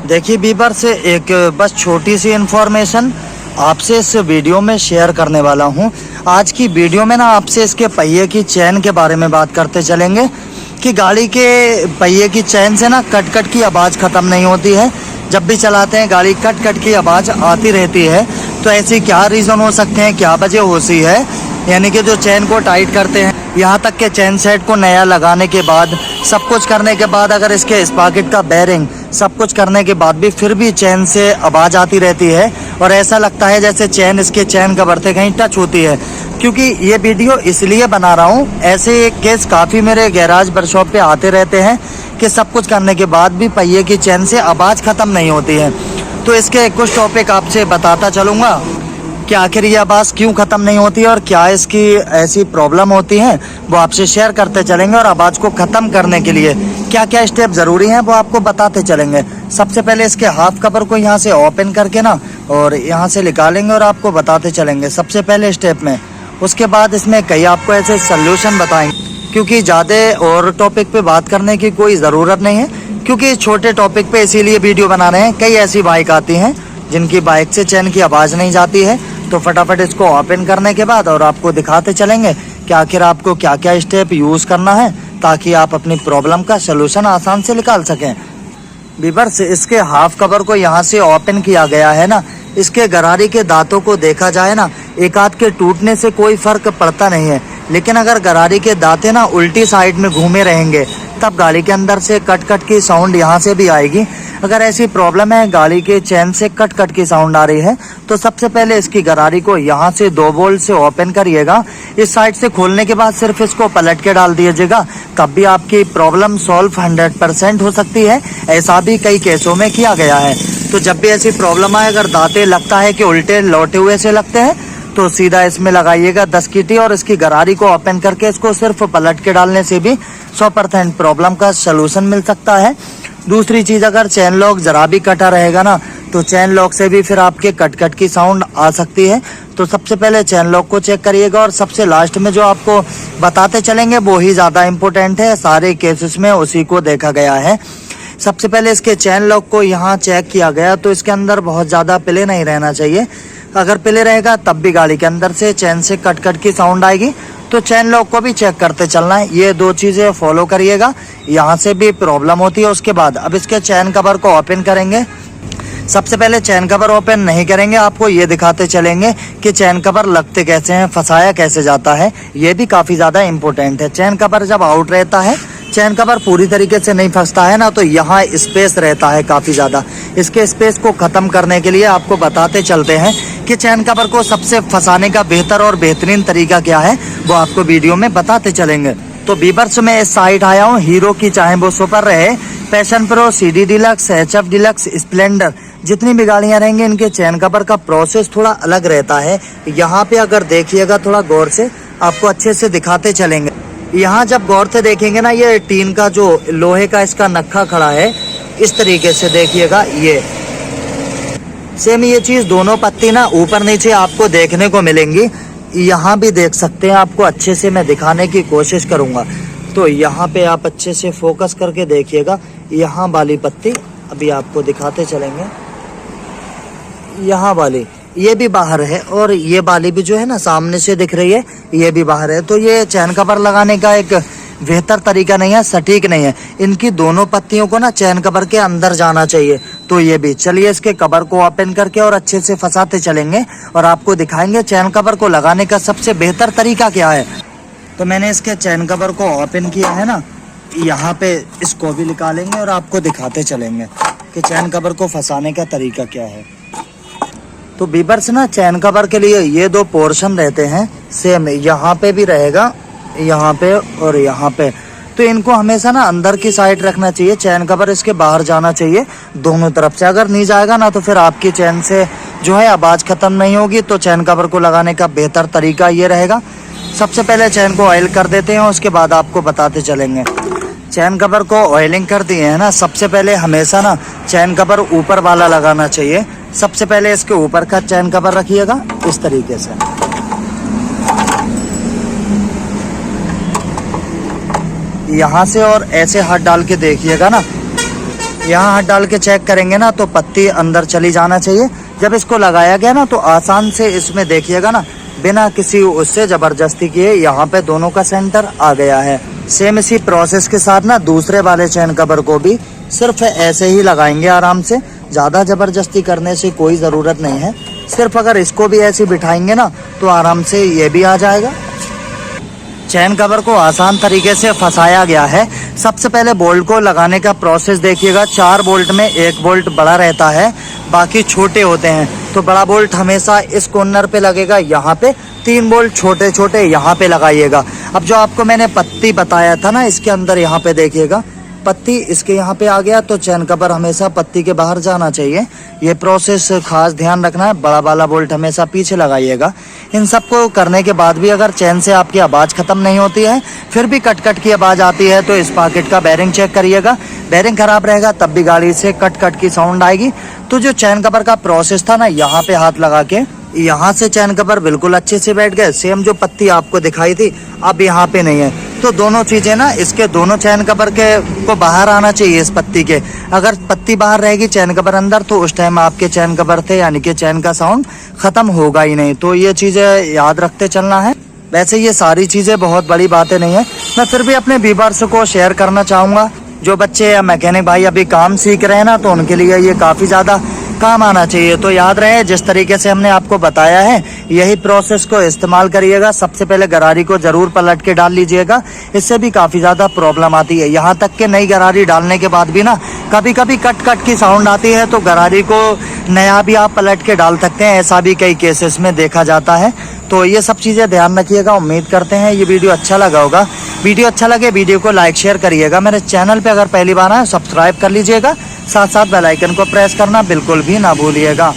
देखिए बीबर से एक बस छोटी सी इन्फॉर्मेशन आपसे इस वीडियो में शेयर करने वाला हूं। आज की वीडियो में ना आपसे इसके पहिए की चैन के बारे में बात करते चलेंगे कि गाड़ी के पहिए की चैन से ना कट कट की आवाज़ ख़त्म नहीं होती है। जब भी चलाते हैं गाड़ी कट कट की आवाज़ आती रहती है। तो ऐसी क्या रीज़न हो सकते हैं, क्या वजह होती है, यानी कि जो चैन को टाइट करते हैं, यहाँ तक के चैन सेट को नया लगाने के बाद, सब कुछ करने के बाद, अगर इसके स्पॉकेट का बेरिंग सब कुछ करने के बाद भी फिर भी चैन से आवाज़ आती रहती है और ऐसा लगता है जैसे चैन इसके चैन कवर से कहीं टच होती है। क्योंकि ये वीडियो इसलिए बना रहा हूँ, ऐसे केस काफ़ी मेरे गैराज वर्कशॉप पे आते रहते हैं कि सब कुछ करने के बाद भी पहिए की चैन से आवाज़ ख़त्म नहीं होती है। तो इसके कुछ टॉपिक आपसे बताता चलूँगा कि आखिर ये आवाज़ क्यों ख़त्म नहीं होती है और क्या इसकी ऐसी प्रॉब्लम होती है, वो आपसे शेयर करते चलेंगे। और आवाज़ को ख़त्म करने के लिए क्या क्या स्टेप ज़रूरी हैं वो आपको बताते चलेंगे। सबसे पहले इसके हाफ कवर को यहाँ से ओपन करके ना और यहाँ से निकालेंगे और आपको बताते चलेंगे सबसे पहले स्टेप में। उसके बाद इसमें कई आपको ऐसे सल्यूशन बताएंगे, क्योंकि ज़्यादा और टॉपिक पे बात करने की कोई ज़रूरत नहीं है, क्योंकि छोटे टॉपिक पे इसीलिए वीडियो बना रहे हैं। कई ऐसी बाइक आती हैं जिनकी बाइक से चैन की आवाज़ नहीं जाती है, तो फटाफट इसको ओपन करने के बाद और आपको दिखाते चलेंगे कि आखिर आपको क्या क्या स्टेप यूज़ करना है ताकि आप अपनी प्रॉब्लम का सलूशन आसान से निकाल सकें। बीबर्स, इसके हाफ कवर को यहाँ से ओपन किया गया है ना, इसके गरारी के दांतों को देखा जाए ना, एक आध के टूटने से कोई फ़र्क पड़ता नहीं है, लेकिन अगर गरारी के दांते ना उल्टी साइड में घूमे रहेंगे तब गाड़ी के अंदर से कट कट की साउंड यहाँ से भी आएगी। अगर ऐसी प्रॉब्लम है, गाड़ी के चैन से कट कट की साउंड आ रही है, तो सबसे पहले इसकी गरारी को यहाँ से 2 बोल्ट से ओपन करिएगा। इस साइड से खोलने के बाद सिर्फ इसको पलट के डाल दीजिएगा, तब भी आपकी प्रॉब्लम सॉल्व 100% हो सकती है। ऐसा भी कई केसों में किया गया है। तो जब भी ऐसी प्रॉब्लम आए, अगर दांते लगता है कि उल्टे लौटे हुए से लगते हैं, तो सीधा इसमें लगाइएगा 10 की टी और इसकी गरारी को ओपन करके इसको सिर्फ पलट के डालने से भी 100% प्रॉब्लम का सलूशन मिल सकता है। दूसरी चीज़, अगर चैन लॉक ज़रा भी कटा रहेगा ना, तो चैन लॉक से भी फिर आपके कट कट की साउंड आ सकती है। तो सबसे पहले चैन लॉक को चेक करिएगा और सबसे लास्ट में जो आपको बताते चलेंगे वो ही ज़्यादा इम्पोर्टेंट है। सारे केसेस में उसी को देखा गया है। सबसे पहले इसके चैन लॉक को यहाँ चेक किया गया, तो इसके अंदर बहुत ज़्यादा पिले नहीं रहना चाहिए। अगर पिले रहेगा तब भी गाड़ी के अंदर से चैन से कट कट की साउंड आएगी। तो चैन लॉक को भी चेक करते चलना है। ये 2 चीज़ें फॉलो करिएगा, यहाँ से भी प्रॉब्लम होती है। उसके बाद अब इसके चैन कवर को ओपन करेंगे। सबसे पहले चैन कवर ओपन नहीं करेंगे, आपको ये दिखाते चलेंगे कि चैन कवर लगते कैसे हैं, फंसाया कैसे जाता है। ये भी काफ़ी ज़्यादा इम्पोर्टेंट है। चैन कवर जब आउट रहता है, चैन कवर पूरी तरीके से नहीं फंसता है ना, तो यहाँ स्पेस रहता है काफ़ी ज़्यादा। इसके स्पेस को ख़त्म करने के लिए आपको बताते चलते हैं कि चैन कवर को सबसे फंसाने का बेहतर और बेहतरीन तरीका क्या है, वो आपको वीडियो में बताते चलेंगे। तो बीबर्स में इस साइड आया हूँ, हीरो की चाहे वो सुपर रहे, passion pro, CD deluxe, HF deluxe, Splendor, जितनी भी गाड़ियाँ रहेंगी इनके चैन कवर का प्रोसेस थोड़ा अलग रहता है। यहाँ पे अगर देखिएगा थोड़ा गौर से, आपको अच्छे से दिखाते चलेंगे। यहाँ जब गौर से देखेंगे ना, ये टीन का जो लोहे का इसका नक्खा खड़ा है, इस तरीके से देखिएगा। ये सेम ये चीज़ दोनों पत्ती ना ऊपर नीचे आपको देखने को मिलेंगी। यहाँ भी देख सकते हैं, आपको अच्छे से मैं दिखाने की कोशिश करूँगा। तो यहाँ पे आप अच्छे से फोकस करके देखिएगा। यहाँ वाली पत्ती अभी आपको दिखाते चलेंगे, यहाँ वाली ये भी बाहर है और ये वाली भी जो है ना सामने से दिख रही है, ये भी बाहर है। तो ये चैन कवर लगाने का एक बेहतर तरीका नहीं है, सटीक नहीं है। इनकी दोनों पत्तियों को ना चैन कवर के अंदर जाना चाहिए। तो ये भी चलिए इसके कवर को ओपन करके और अच्छे से फंसाते चलेंगे और आपको दिखाएंगे चैन कवर को लगाने का सबसे बेहतर तरीका क्या है। तो मैंने इसके चैन कवर को ओपन किया है ना, यहाँ पे इसको भी निकालेंगे और आपको दिखाते चलेंगे कि चैन कवर को फंसाने का तरीका क्या है। तो बीबर्स ना, चैन कवर के लिए ये 2 पोर्शन रहते हैं, सेम यहाँ पे भी रहेगा, यहाँ पे और यहाँ पे। तो इनको हमेशा ना अंदर की साइड रखना चाहिए। चैन कवर इसके बाहर जाना चाहिए दोनों तरफ से। अगर नहीं जाएगा ना, तो फिर आपकी चैन से जो है आवाज़ ख़त्म नहीं होगी। तो चैन कवर को लगाने का बेहतर तरीका ये रहेगा। सबसे पहले चैन को ऑयल कर देते हैं, उसके बाद आपको बताते चलेंगे। चैन कवर को ऑयलिंग कर दिए हैं ना, सबसे पहले हमेशा ना चैन कवर ऊपर वाला लगाना चाहिए। सबसे पहले इसके ऊपर का चैन कवर रखिएगा इस तरीके से। यहाँ से और ऐसे हाथ डाल के देखिएगा ना, यहाँ हाथ डाल के चेक करेंगे ना तो पत्ती अंदर चली जाना चाहिए। जब इसको लगाया गया ना तो आसान से इसमें देखिएगा ना, बिना किसी उससे ज़बरदस्ती किए यहाँ पे दोनों का सेंटर आ गया है। सेम इसी प्रोसेस के साथ ना दूसरे वाले चैन कवर को भी सिर्फ ऐसे ही लगाएंगे आराम से, ज़्यादा ज़बरदस्ती करने से कोई ज़रूरत नहीं है। सिर्फ अगर इसको भी ऐसे बिठाएंगे ना तो आराम से ये भी आ जाएगा। चैन कवर को आसान तरीके से फंसाया गया है। सबसे पहले बोल्ट को लगाने का प्रोसेस देखिएगा। 4 बोल्ट में 1 बोल्ट बड़ा रहता है, बाकी छोटे होते हैं। तो बड़ा बोल्ट हमेशा इस कॉर्नर पे लगेगा, यहाँ पे 3 बोल्ट छोटे छोटे यहाँ पे लगाइएगा। अब जो आपको मैंने पत्ती बताया था ना, इसके अंदर यहाँ पे देखिएगा पत्ती इसके यहाँ पे आ गया, तो चैन कवर हमेशा पत्ती के बाहर जाना चाहिए। ये प्रोसेस खास ध्यान रखना है। बड़ा वाला बोल्ट हमेशा पीछे लगाइएगा। इन सबको करने के बाद भी अगर चैन से आपकी आवाज़ ख़त्म नहीं होती है, फिर भी कट कट की आवाज़ आती है, तो इस पॉकेट का बेरिंग चेक करिएगा। बेरिंग खराब रहेगा तब भी गाड़ी से कट कट की साउंड आएगी। तो जो चैन कवर का प्रोसेस था ना, यहाँ पे हाथ लगा के यहाँ से चैन कवर बिल्कुल अच्छे से बैठ गए। सेम जो पत्ती आपको दिखाई थी अब यहाँ पे नहीं है। तो दोनों चीज़ें ना, इसके दोनों चैन कवर के को बाहर आना चाहिए इस पत्ती के। अगर पत्ती बाहर रहेगी चैन कवर अंदर, तो उस टाइम आपके चैन कवर थे यानी कि चैन का साउंड ख़त्म होगा ही नहीं। तो ये चीज़ें याद रखते चलना है। वैसे ये सारी चीज़ें बहुत बड़ी बातें नहीं है, मैं फिर भी अपने व्यूअर्स को शेयर करना चाहूँगा। जो बच्चे या मैकेनिक भाई अभी काम सीख रहे हैं ना, तो उनके लिए ये काफ़ी ज़्यादा काम आना चाहिए। तो याद रहे, जिस तरीके से हमने आपको बताया है यही प्रोसेस को इस्तेमाल करिएगा। सबसे पहले गरारी को ज़रूर पलट के डाल लीजिएगा, इससे भी काफ़ी ज़्यादा प्रॉब्लम आती है। यहाँ तक कि नई गरारी डालने के बाद भी ना कभी कभी कट कट की साउंड आती है, तो गरारी को नया भी आप पलट के डाल सकते हैं। ऐसा भी कई केसेस में देखा जाता है। तो ये सब चीज़ें ध्यान रखिएगा। उम्मीद करते हैं ये वीडियो अच्छा लगा होगा। वीडियो अच्छा लगे वीडियो को लाइक शेयर करिएगा। मेरे चैनल पे अगर पहली बार आए सब्सक्राइब कर लीजिएगा, साथ साथ बेल आइकन को प्रेस करना बिल्कुल भी ना भूलिएगा।